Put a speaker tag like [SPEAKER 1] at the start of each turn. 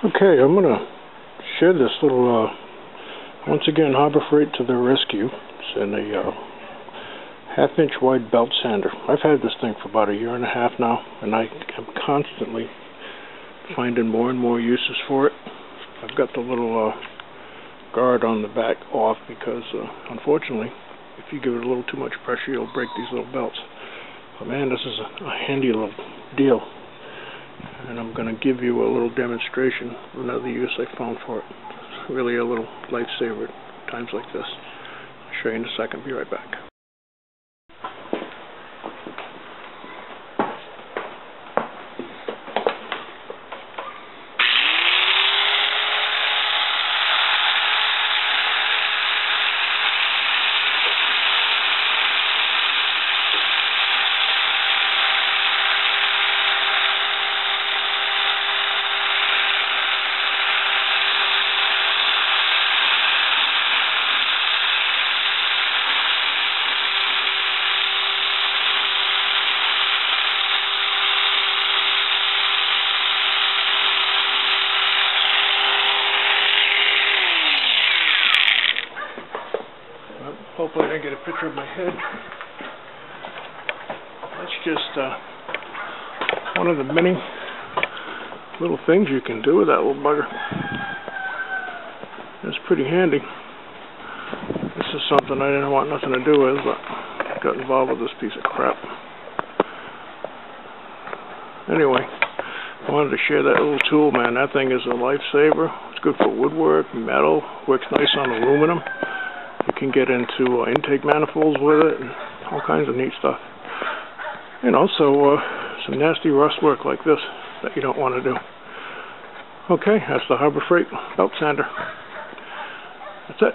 [SPEAKER 1] Okay, I'm going to share this little, once again, Harbor Freight to the rescue. It's in a half-inch wide belt sander. I've had this thing for about a year and a half now, and I am constantly finding more and more uses for it. I've got the little guard on the back off because, unfortunately, if you give it a little too much pressure, you'll break these little belts. But man, this is a handy little deal. And I'm going to give you a little demonstration of another use I found for it. It's really a little lifesaver at times like this. I'll show you in a second. Be right back. Hopefully I can get a picture of my head. That's just one of the many little things you can do with that little bugger. It's pretty handy. This is something I didn't want nothing to do with, but I got involved with this piece of crap. Anyway, I wanted to share that little tool, man. That thing is a lifesaver. It's good for woodwork, metal, works nice on aluminum. You can get into intake manifolds with it and all kinds of neat stuff. And also some nasty rust work like this that you don't want to do. Okay, that's the Harbor Freight belt sander. That's it.